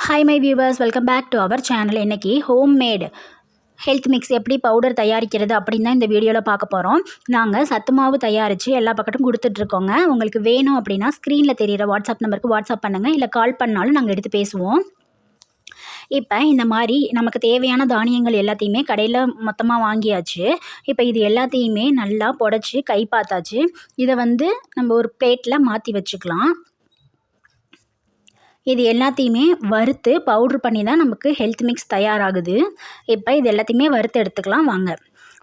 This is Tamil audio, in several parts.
Hi my viewers, welcome back to our channel. இன்றைக்கி ஹோம்மேட் ஹெல்த் மிக்ஸ் எப்படி பவுடர் தயாரிக்கிறது அப்படின்னு தான் இந்த வீடியோவில் பார்க்க போகிறோம். நாங்கள் சத்து மாவு தயாரித்து எல்லா பக்கட்டும் கொடுத்துட்ருக்கோங்க. உங்களுக்கு வேணும் அப்படின்னா ஸ்க்ரீனில் தெரிகிற வாட்ஸ்அப் நம்பருக்கு வாட்ஸ்அப் பண்ணுங்கள், இல்லை கால் பண்ணாலும் நாங்கள் எடுத்து பேசுவோம். இப்போ இந்த மாதிரி நமக்கு தேவையான தானியங்கள் எல்லாத்தையுமே கடையில் மொத்தமாக வாங்கியாச்சு. இப்போ இது எல்லாத்தையுமே நல்லா புடச்சி கை பார்த்தாச்சு. இதை நம்ம ஒரு பிளேட்டில் மாற்றி வச்சுக்கலாம். இது எல்லாத்தையுமே வறுத்து பவுட்ரு பண்ணி தான் நமக்கு ஹெல்த் மிக்ஸ் தயாராகுது. இப்போ இது எல்லாத்தையுமே வறுத்து எடுத்துக்கலாம் வாங்க.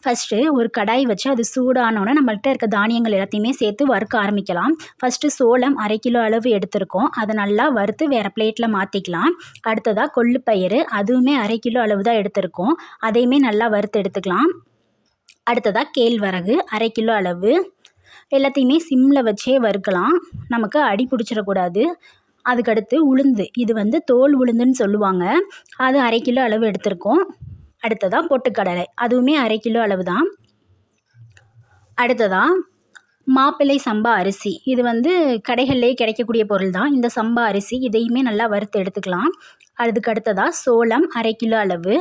ஃபஸ்ட்டு ஒரு கடாய் வச்சு அது சூடானோன்னே நம்மள்கிட்ட இருக்க தானியங்கள் எல்லாத்தையுமே சேர்த்து வறுக்க ஆரம்பிக்கலாம். ஃபஸ்ட்டு சோளம் 1/2 கிலோ அளவு எடுத்திருக்கோம். அதை நல்லா வறுத்து வேறு பிளேட்டில் மாற்றிக்கலாம். அடுத்ததாக கொள்ளுப்பயிறு, அதுவுமே 1/2 கிலோ அளவு தான் எடுத்திருக்கோம். அதையுமே நல்லா வறுத்து எடுத்துக்கலாம். அடுத்ததாக கேழ்வரகு 1/2 கிலோ அளவு. எல்லாத்தையுமே சிம்மில் வச்சே வறுக்கலாம், நமக்கு அடி பிடிச்சிடக்கூடாது. அதுக்கடுத்து உளுந்து, இது தோல் உளுந்துன்னு சொல்லுவாங்க. அது 1/2 கிலோ அளவு எடுத்திருக்கோம். அடுத்ததாக பொட்டுக்கடலை, அதுவுமே 1/2 கிலோ அளவு தான். அடுத்ததாக மாப்பிள்ளை சம்பா அரிசி, இது கடைகள்லேயே கிடைக்கக்கூடிய பொருள் தான். இந்த சம்பா அரிசி இதையுமே நல்லா வறுத்து எடுத்துக்கலாம். அதுக்கு அடுத்ததாக சோளம் 1/2 கிலோ அளவு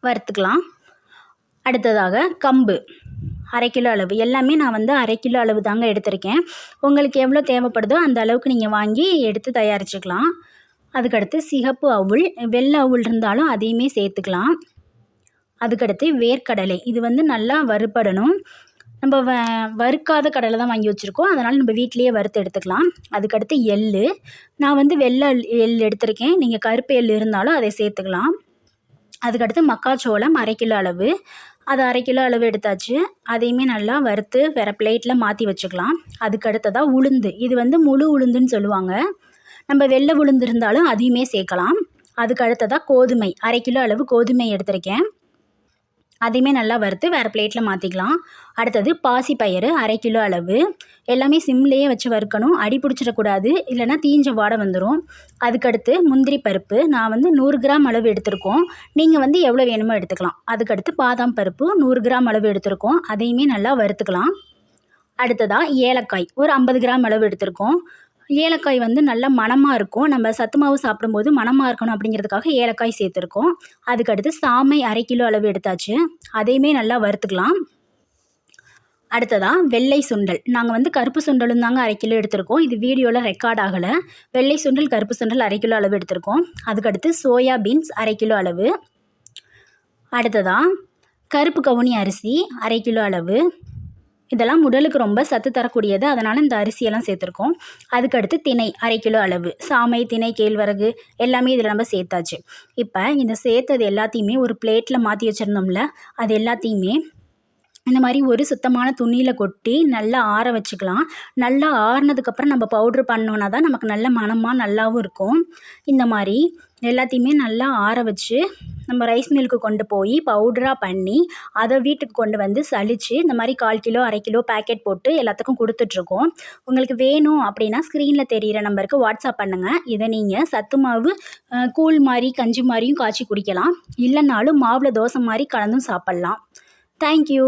வறுத்துக்கலாம். அடுத்ததாக கம்பு 1/2 கிலோ அளவு. எல்லாமே நான் 1/2 கிலோ அளவு தாங்க எடுத்திருக்கேன். உங்களுக்கு எவ்வளோ தேவைப்படுதோ அந்த அளவுக்கு நீங்கள் வாங்கி எடுத்து தயாரிச்சுக்கலாம். அதுக்கடுத்து சிகப்பு அவுள், வெள்ளை அவுள் இருந்தாலும் அதையுமே சேர்த்துக்கலாம். அதுக்கடுத்து வேர்க்கடலை, இது நல்லா வறுபடணும். நம்ம வறுக்காத கடலை தான் வாங்கி வச்சுருக்கோம், அதனால் நம்ம வீட்டிலையே வறுத்து எடுத்துக்கலாம். அதுக்கடுத்து எள், நான் வெள்ளை எள் எடுத்திருக்கேன். நீங்கள் கருப்பு எள் இருந்தாலும் அதை சேர்த்துக்கலாம். அதுக்கடுத்து மக்காச்சோளம் 1/2 கிலோ அளவு, அது 1/2 கிலோ அளவு எடுத்தாச்சு. அதையுமே நல்லா வறுத்து வேறு பிளேட்டில் மாற்றி வச்சுக்கலாம். அதுக்கு அடுத்ததாக உளுந்து, இது முழு உளுந்துன்னு சொல்லுவாங்க. நம்ம வெள்ளை உளுந்து இருந்தாலும் அதையுமே சேர்க்கலாம். அதுக்கு அடுத்ததாக கோதுமை, 1/2 கிலோ அளவு கோதுமை எடுத்திருக்கேன். அதையுமே நல்லா வறுத்து வேறு பிளேட்டில் மாற்றிக்கலாம். அடுத்தது பாசிப்பயிறு 1/2 கிலோ அளவு. எல்லாமே சிம்லேயே வச்சு வறுக்கணும், அடி பிடிச்சிடக்கூடாது, இல்லைன்னா தீஞ்ச வாடை வந்துடும். அதுக்கடுத்து முந்திரி பருப்பு, நான் 100 கிராம் அளவு எடுத்திருக்கோம். நீங்கள் எவ்வளோ வேணுமோ எடுத்துக்கலாம். அதுக்கடுத்து பாதாம் பருப்பு 100 கிராம் அளவு எடுத்திருக்கோம். அதையுமே நல்லா வறுத்துக்கலாம். அடுத்ததாக ஏலக்காய் ஒரு 50 கிராம் அளவு எடுத்திருக்கோம். ஏலக்காய் நல்ல மணமாக இருக்கும். நம்ம சத்து மாவு சாப்பிடும்போது மணமாக இருக்கணும் அப்படிங்கிறதுக்காக ஏலக்காய் சேர்த்துருக்கோம். அதுக்கடுத்து சாமை 1/2 கிலோ அளவு எடுத்தாச்சு. அதையுமே நல்லா வறுத்துக்கலாம். அடுத்ததாக வெள்ளை சுண்டல், நாங்கள் கருப்பு சுண்டலும் தாங்க 1/2 கிலோ எடுத்திருக்கோம். இது வீடியோவில் ரெக்கார்ட் ஆகலை. வெள்ளை சுண்டல், கருப்பு சுண்டல் 1/2 கிலோ அளவு எடுத்திருக்கோம். அதுக்கடுத்து சோயா பீன்ஸ் 1/2 கிலோ அளவு. அடுத்ததாக கருப்பு கவுனி அரிசி 1/2 கிலோ அளவு. இதெல்லாம் உடலுக்கு ரொம்ப சத்து தரக்கூடியது, அதனால் இந்த அரிசியெல்லாம் சேர்த்துருக்கோம். அதுக்கடுத்து திணை 1/2 கிலோ அளவு. சாமை, திணை, கேழ்வரகு எல்லாமே இதில் நம்ம சேர்த்தாச்சு. இப்போ இந்த சேர்த்தது எல்லாத்தையுமே ஒரு பிளேட்டில் மாற்றி வச்சுருந்தோம்ல, அது எல்லாத்தையுமே இந்த மாதிரி ஒரு சுத்தமான துணியில் கொட்டி நல்லா ஆற வச்சுக்கலாம். நல்லா ஆறினதுக்கப்புறம் நம்ம பவுட்ரு பண்ணோன்னா தான் நமக்கு நல்ல மணமாக நல்லாவும் இருக்கும். இந்த மாதிரி எல்லாத்தையுமே நல்லா ஆற வச்சு நம்ம ரைஸ் மில்க்கு கொண்டு போய் பவுடராக பண்ணி அதை வீட்டுக்கு கொண்டு சலித்து இந்த மாதிரி 1/4 கிலோ 1/2 கிலோ பேக்கெட் போட்டு எல்லாத்துக்கும் கொடுத்துட்ருக்கோம். உங்களுக்கு வேணும் அப்படின்னா ஸ்க்ரீனில் தெரிகிற நம்பருக்கு வாட்ஸ்அப் பண்ணுங்கள். இதை நீங்கள் சத்து மாவு கூழ் மாதிரி கஞ்சி மாதிரியும் காய்ச்சி குடிக்கலாம், இல்லைனாலும் மாவில் தோசை மாதிரி கலந்தும் சாப்பிட்லாம். தேங்க்யூ.